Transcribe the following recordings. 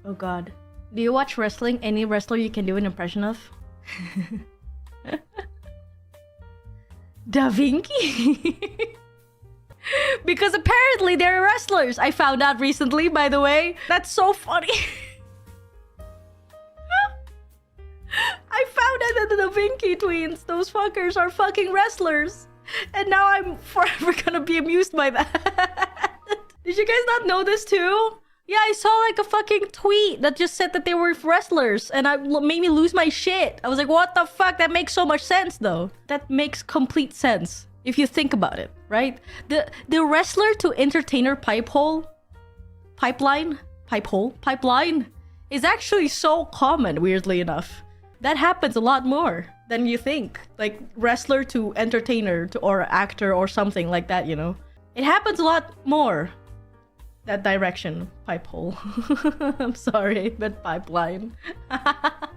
Oh god. Do you watch wrestling? Any wrestler you can do an impression of? Da Vinci? Because apparently they're wrestlers. I found out recently, by the way. That's so funny. I found out that the Da Vinci twins, those fuckers, are fucking wrestlers. And now I'm forever gonna be amused by that. Did you guys not know this too? Yeah, I saw like a fucking tweet that just said that they were wrestlers, and it made me lose my shit. I was like, what the fuck? That makes so much sense though. That makes complete sense if you think about it, right? The wrestler to entertainer pipeline is actually so common, weirdly enough. That happens a lot more than you think. Like wrestler to entertainer to or actor or something like that, you know? It happens a lot more. That direction, pipe hole. I'm sorry, but pipeline. But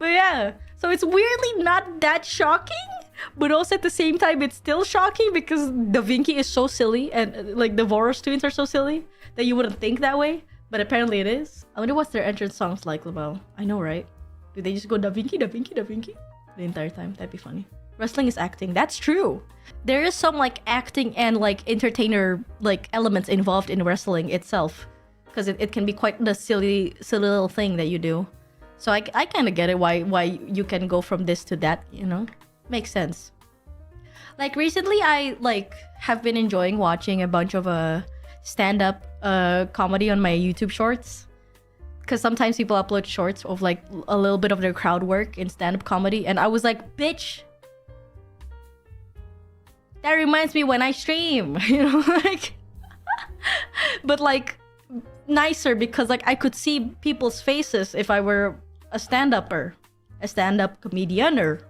yeah, so it's weirdly not that shocking, but also at the same time it's still shocking because Da Vinci is so silly and like the Voros twins are so silly that you wouldn't think that way, but apparently it is. I wonder what's their entrance songs like, Lamel. I know, right? Do they just go Da Vinci, Da Vinci, Da Vinci the entire time? That'd be funny. Wrestling is acting. That's true. There is some like acting and like entertainer like elements involved in wrestling itself, because it can be quite the silly little thing that you do. So I kind of get it why you can go from this to that, you know? Makes sense. Like recently I like have been enjoying watching a bunch of stand-up comedy on my YouTube shorts. Because sometimes people upload shorts of like a little bit of their crowd work in stand-up comedy, and I was like, bitch, that reminds me when I stream, you know, like, but like nicer because like I could see people's faces if I were a stand-upper, a stand-up comedianer.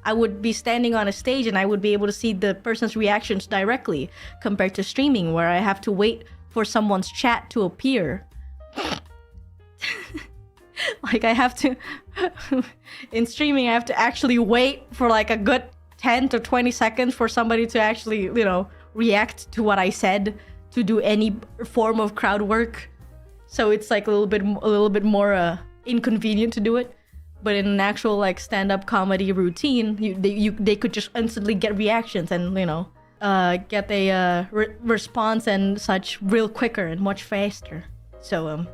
I would be standing on a stage and I would be able to see the person's reactions directly compared to streaming where I have to wait for someone's chat to appear. Like I have to, in streaming, I have to actually wait for like a good 10 to 20 seconds for somebody to actually, you know, react to what I said to do any form of crowd work. So it's like a little bit more inconvenient to do it. But in an actual like stand-up comedy routine, they could just instantly get reactions and, you know, get a response and such real quicker and much faster. So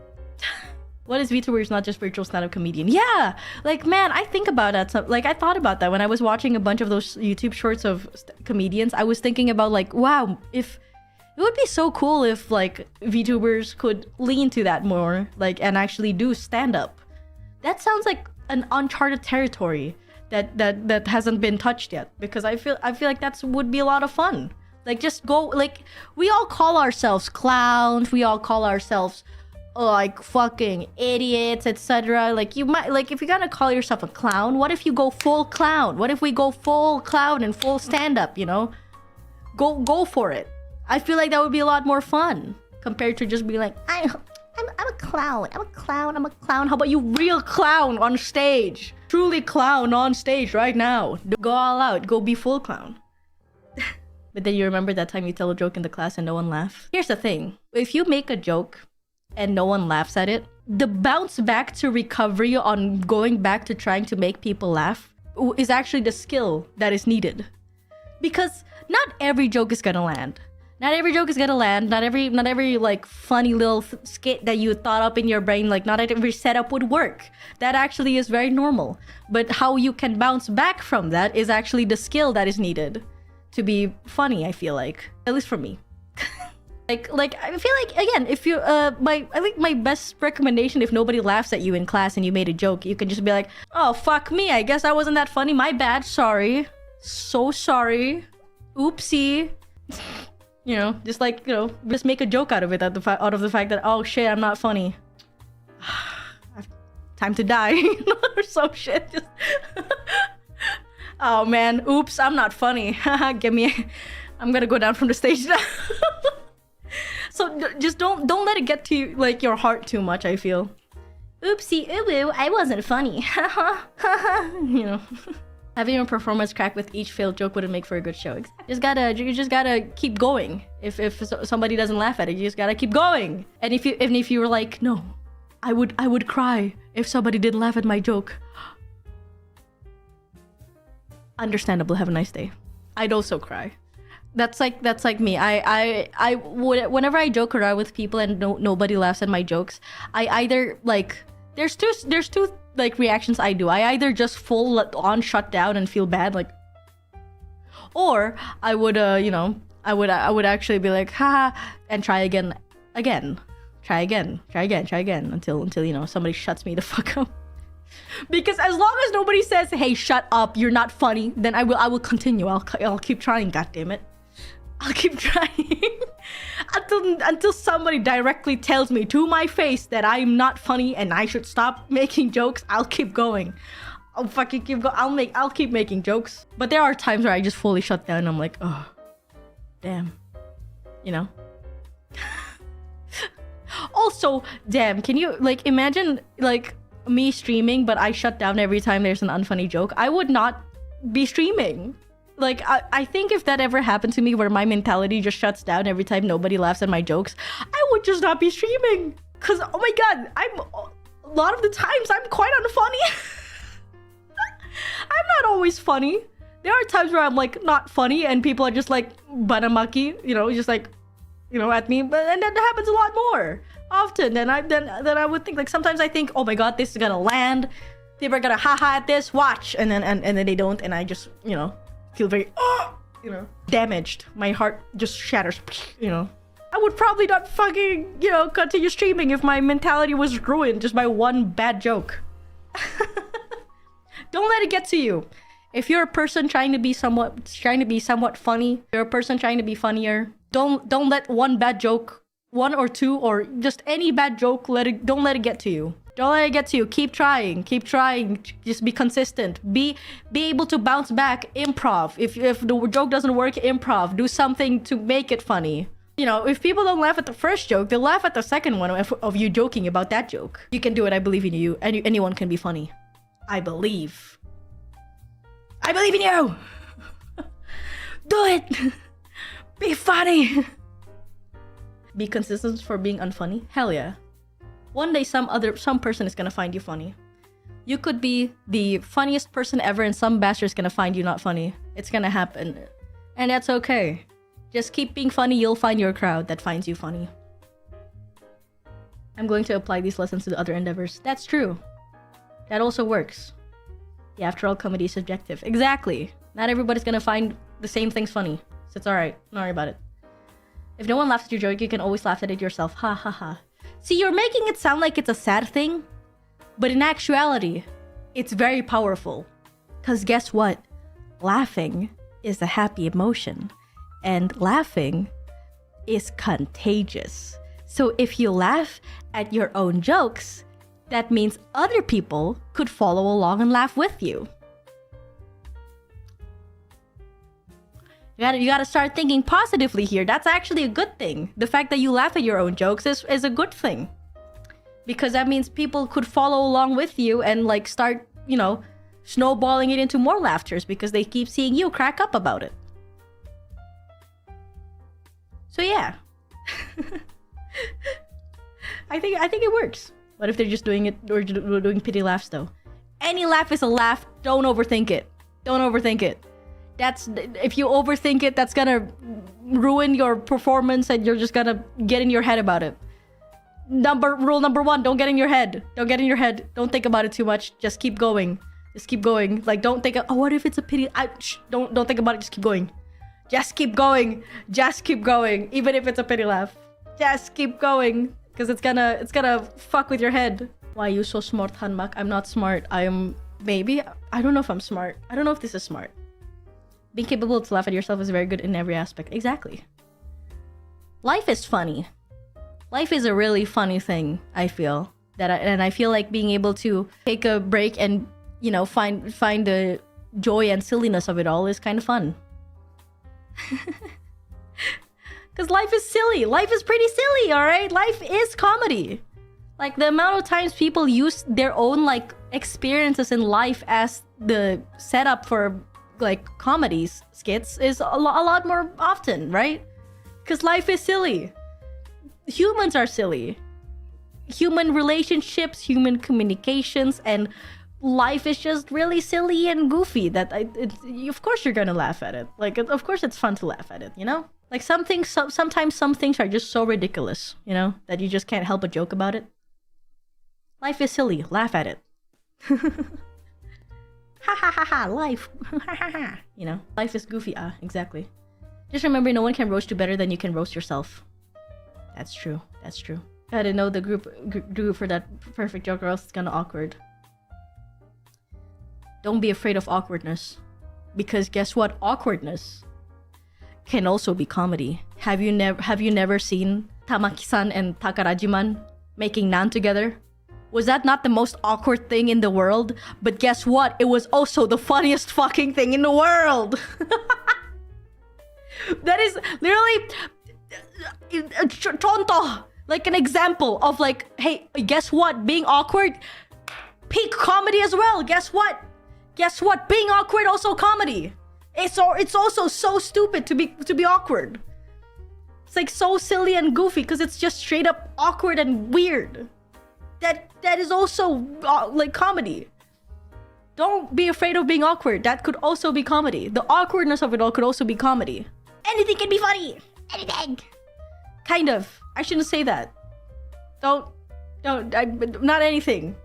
what is Vtuber is not just virtual stand-up comedian? Yeah, like man, I think about that. So, like I thought about that when I was watching a bunch of those YouTube shorts of comedians. I was thinking about like, wow, if it would be so cool if like Vtubers could lean to that more, like and actually do stand-up. That sounds like an uncharted territory that hasn't been touched yet. Because I feel like that's would be a lot of fun. Like just go like we all call ourselves clowns. We all call ourselves like fucking idiots, etc. Like you might like if you're gonna call yourself a clown, what if you go full clown? What if we go full clown and full stand-up, you know? Go for it. I feel like that would be a lot more fun compared to just being like, I'm a clown. I'm a clown. I'm a clown. How about you real clown on stage? Truly clown on stage right now. Go all out. Go be full clown. But then you remember that time you tell a joke in the class and no one laughed? Here's the thing. If you make a joke and no one laughs at it, the bounce back to recovery on going back to trying to make people laugh is actually the skill that is needed. Because not every joke is gonna land. Not every joke is gonna land. Not every like funny little skit that you thought up in your brain, like not every setup would work. That actually is very normal. But how you can bounce back from that is actually the skill that is needed to be funny, I feel like. At least for me. Like I feel like again, if you I think my best recommendation, if nobody laughs at you in class and you made a joke, you can just be like, oh fuck me, I guess I wasn't that funny, my bad, sorry, so sorry, oopsie. You know, just like, you know, just make a joke out of it, out of the fact that, oh shit, I'm not funny, time to die, you know, or some shit. Just oh man, oops, I'm not funny. Get me, I'm gonna go down from the stage now. So just don't let it get to like your heart too much, I feel. Oopsie, ooh, I wasn't funny. You know. Having a performance crack with each failed joke wouldn't make for a good show. You just gotta keep going. If somebody doesn't laugh at it, you just gotta keep going. And if you were like, no, I would cry if somebody didn't laugh at my joke. Understandable. Have a nice day. I'd also cry. That's like me. I would, whenever I joke around with people and nobody laughs at my jokes, I either like there's two like reactions I do. I either just full on shut down and feel bad, like, or I would I would actually be like, haha, and try again until somebody shuts me the fuck up. Because as long as nobody says, hey, shut up, you're not funny, then I will continue. I'll keep trying, god damn it. I'll keep trying until somebody directly tells me to my face that I'm not funny and I should stop making jokes. I'll keep going. I'll fucking keep going. I'll keep making jokes. But there are times where I just fully shut down and I'm like, oh, damn. Also, damn, can you like imagine like me streaming but I shut down every time there's an unfunny joke? I would not be streaming. Like, I think if that ever happened to me where my mentality just shuts down every time nobody laughs at my jokes, I would just not be streaming. Cause, oh my god, a lot of the times I'm quite unfunny. I'm not always funny. There are times where I'm like not funny and people are just like banamaki, just like, at me. And that happens a lot more often than I would think. Like sometimes I think, oh my god, this is gonna land. People are gonna haha at this, watch. And then they don't, and I just, feel very, damaged. My heart just shatters, I would probably not fucking, continue streaming if my mentality was ruined just by one bad joke. Don't let it get to you. If you're a person trying to be somewhat funny, you're a person trying to be funnier, don't let one bad joke, one or two, or just any bad joke, don't let it get to you. Don't let it get to you. Keep trying. Just be consistent. Be able to bounce back. Improv. If the joke doesn't work, improv. Do something to make it funny. If people don't laugh at the first joke, they'll laugh at the second one of you joking about that joke. You can do it. I believe in you. Anyone can be funny. I believe in you. Do it. Be funny. Be consistent for being unfunny. Hell yeah. One day some person is gonna find you funny. You could be the funniest person ever and some bastard's gonna find you not funny. It's gonna happen. And that's okay. Just keep being funny, you'll find your crowd that finds you funny. I'm going to apply these lessons to the other endeavors. That's true. That also works. Yeah, after all, comedy is subjective. Exactly. Not everybody's gonna find the same things funny. So it's alright. Don't worry about it. If no one laughs at your joke, you can always laugh at it yourself. Ha ha ha. See, you're making it sound like it's a sad thing, but in actuality, it's very powerful. Because guess what? Laughing is a happy emotion, and laughing is contagious. So if you laugh at your own jokes, that means other people could follow along and laugh with you. You gotta start thinking positively here. That's actually a good thing. The fact that you laugh at your own jokes is a good thing. Because that means people could follow along with you and like start, snowballing it into more laughters because they keep seeing you crack up about it. So yeah. I think it works. What if they're just doing it or doing pity laughs though? Any laugh is a laugh. Don't overthink it. Don't overthink it. If you overthink it, that's gonna ruin your performance and you're just gonna get in your head about it. Rule number one, don't get in your head. Don't get in your head. Don't think about it too much. Just keep going. Just keep going. Like, don't think, oh, what if it's a pity? Don't think about it. Just keep going. Just keep going. Just keep going. Even if it's a pity laugh. Just keep going. Because it's gonna fuck with your head. Why are you so smart, Hanmak? I'm not smart. I am, maybe. I don't know if I'm smart. I don't know if this is smart. Being capable to laugh at yourself is very good in every aspect. Exactly. Life is funny. Life is a really funny thing, I feel. And I feel like being able to take a break and, find the joy and silliness of it all is kind of fun. Because life is silly. Life is pretty silly, alright? Life is comedy. Like, the amount of times people use their own, experiences in life as the setup for comedies, skits is a lot more often, right? Because life is silly. Humans are silly. human relationships, human communications, and life is just really silly and goofy that of course you're gonna laugh at it. Like, of course it's fun to laugh at it, you know? Like sometimes some things are just so ridiculous, you know, that you just can't help but joke about it. Life is silly, laugh at it. Ha ha ha ha, life. Ha ha ha. You know, life is goofy. Exactly. Just remember, no one can roast you better than you can roast yourself. That's true. That's true. Gotta know the group for that perfect joke, or else it's gonna awkward. Don't be afraid of awkwardness, because guess what? Awkwardness can also be comedy. Have you never seen Tamaki-san and Takarajiman making naan together? Was that not the most awkward thing in the world? But guess what? It was also the funniest fucking thing in the world. That is literally tonto, like an example of like, hey, guess what? Being awkward, peak comedy as well. Guess what? Guess what? Being awkward also comedy. It's also so stupid to be awkward. It's like so silly and goofy because it's just straight up awkward and weird. That is also like comedy. Don't be afraid of being awkward. That could also be comedy. The awkwardness of it all could also be comedy. Anything can be funny. Anything. Kind of. I shouldn't say that. Not anything.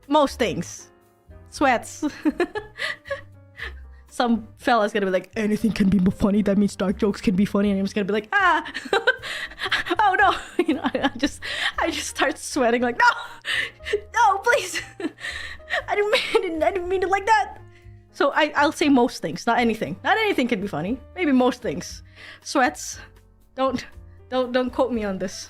Most things. Sweats. Some fella's gonna be like, anything can be funny. That means dark jokes can be funny. And I'm just gonna be like, oh no. You know, I just start sweating like, no, please. I didn't mean it like that. So I'll say most things, not anything. Not anything can be funny. Maybe most things. Sweats. Don't quote me on this.